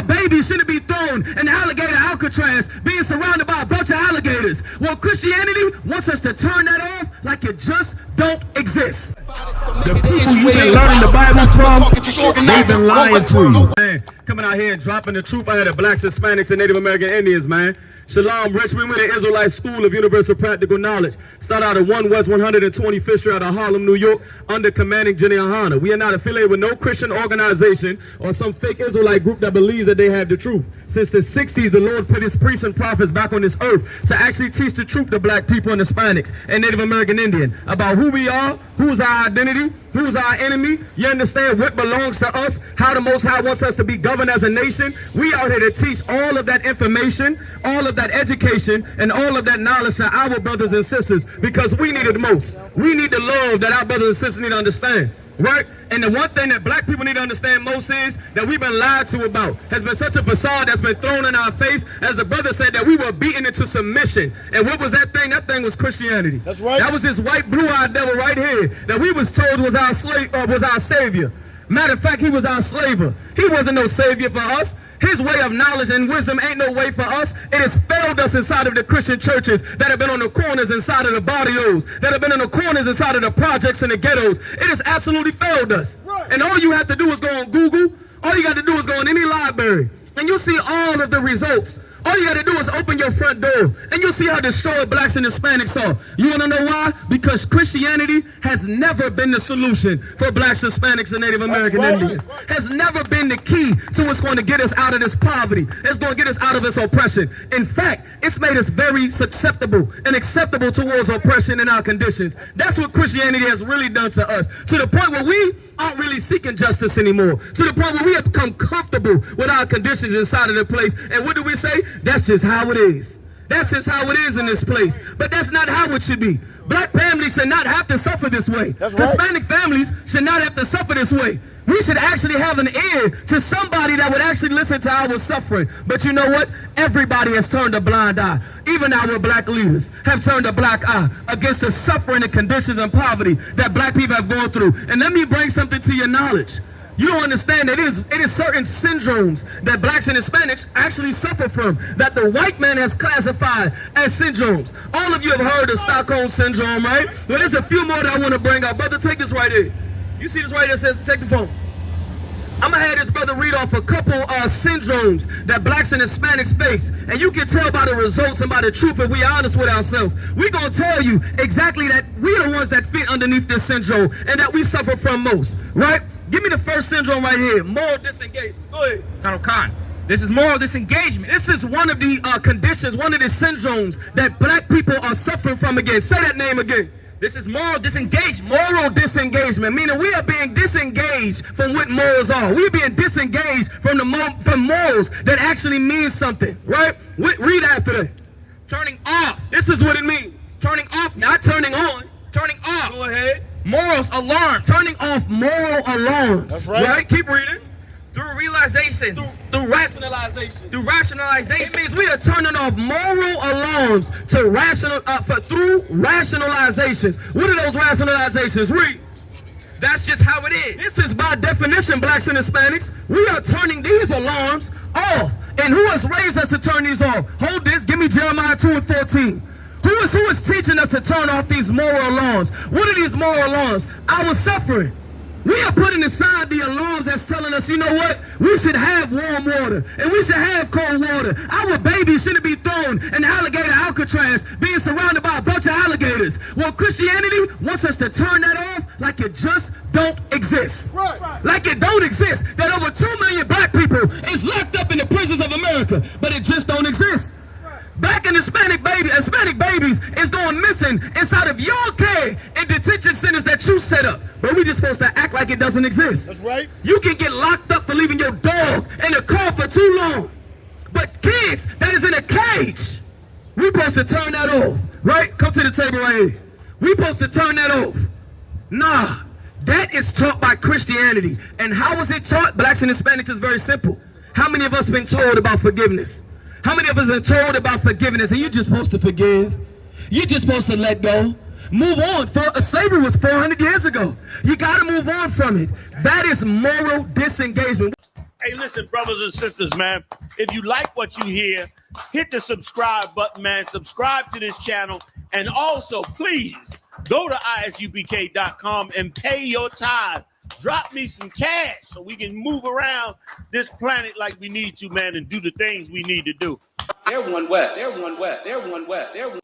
Our baby shouldn't be thrown in alligator Alcatraz being surrounded by a bunch of alligators. Well, Christianity wants us to turn that off like it just don't exist. The people you've been learning the Bible from, they've been lying to you. Man, coming out here and dropping the truth out of the blacks, Hispanics, and Native American Indians, man. Shalom, Richmond, we're the Israelite School of Universal Practical Knowledge. Start out at 1 West 125th Street out of Harlem, New York, under commanding Jenny Ahana. We are not affiliated with no Christian organization or some fake Israelite group that believes that they have the truth. Since the 60s, the Lord put his priests and prophets back on this earth to actually teach the truth to black people and Hispanics and Native American Indian about who we are, who's our identity, who's our enemy. You understand what belongs to us, how the Most High wants us to be governed as a nation. We out here to teach all of that information, all of that education, and all of that knowledge to our brothers and sisters because we need it most. We need the love that our brothers and sisters need to understand. Right? And the one thing that black people need to understand most is that we've been lied to about. Has been such a facade that's been thrown in our face. As the brother said, that we were beaten into submission. And what was that thing? That thing was Christianity. That's right. That was this white blue-eyed devil right here that we was told was our slave, was our savior. Matter of fact, he was our slaver. He wasn't no savior for us. His way of knowledge and wisdom ain't no way for us. It has failed us inside of the Christian churches that have been on the corners inside of the barrios, that have been on the corners inside of the projects and the ghettos. It has absolutely failed us. Right. And all you have to do is go on Google. All you got to do is go in any library. And you'll see all of the results. All you got to do is open your front door, and you'll see how destroyed blacks and Hispanics are. You want to know why? Because Christianity has never been the solution for blacks, Hispanics, and Native American Indians. Has never been the key to what's going to get us out of this poverty. It's going to get us out of this oppression. In fact, it's made us very susceptible and acceptable towards oppression in our conditions. That's what Christianity has really done to us, to the point where we aren't really seeking justice anymore, to the point where we have become comfortable with our conditions inside of the place. And what do we say? That's just how it is. That's just how it is in this place. But that's not how it should be. Black families should not have to suffer this way. Right. Hispanic families should not have to suffer this way. We should actually have an ear to somebody that would actually listen to our suffering. But you know what? Everybody has turned a blind eye. Even our black leaders have turned a black eye against the suffering and conditions and poverty that black people have gone through. And let me bring something to your knowledge. You don't understand that it is certain syndromes that blacks and Hispanics actually suffer from that the white man has classified as syndromes. All of you have heard of Stockholm Syndrome, right? Well, there's a few more that I want to bring up. Brother, take this right here. You see this right here that says, take the phone. I'm going to have this brother read off a couple syndromes that blacks and Hispanics face. And you can tell by the results and by the truth if we're honest with ourselves. We're going to tell you exactly that we're the ones that fit underneath this syndrome and that we suffer from most, right? Give me the first syndrome right here, moral disengagement. Go ahead. Colonel Khan, this is moral disengagement. This is one of the conditions, one of the syndromes that black people are suffering from again. Say that name again. This is moral disengagement. Moral disengagement, meaning we are being disengaged from what morals are. We're being disengaged from morals that actually mean something, right? Read after that. Turning off. This is what it means. Turning off, not turning on. Turning off. Go ahead. Morals alarms. Turning off moral alarms. That's right. Keep reading. Through realization. Through rationalization. Through rationalization. It means we are turning off moral alarms to through rationalizations. What are those rationalizations? Read. That's just how it is. This is by definition, blacks and Hispanics. We are turning these alarms off. And who has raised us to turn these off? Hold this. Give me Jeremiah 2:14. Who is teaching us to turn off these moral alarms? What are these moral alarms? Our suffering. We are putting aside the alarms that's telling us, you know what? We should have warm water and we should have cold water. Our babies shouldn't be thrown in alligator Alcatraz being surrounded by a bunch of alligators. Well, Christianity wants us to turn that off like it just don't exist. Right. Like it don't exist. That over 2 million black people is locked up in the prisons of America, but it just don't exist. Black and Hispanic babies is going missing inside of your care in detention centers that you set up. But we just supposed to act like it doesn't exist. That's right. You can get locked up for leaving your dog in a car for too long. But kids that is in a cage, we supposed to turn that off, right? Come to the table right here. We supposed to turn that off. Nah, that is taught by Christianity. And how was it taught? Blacks and Hispanics is very simple. How many of us been told about forgiveness? How many of us are told about forgiveness and you're just supposed to forgive? You're just supposed to let go. Move on. Slavery was 400 years ago. You got to move on from it. That is moral disengagement. Hey, listen, brothers and sisters, man. If you like what you hear, hit the subscribe button, man. Subscribe to this channel. And also, please, go to ISUPK.com and pay your tithe. Drop me some cash so we can move around this planet like we need to, man, and do the things we need to do. They're one West. They're one West. They're one West. They're one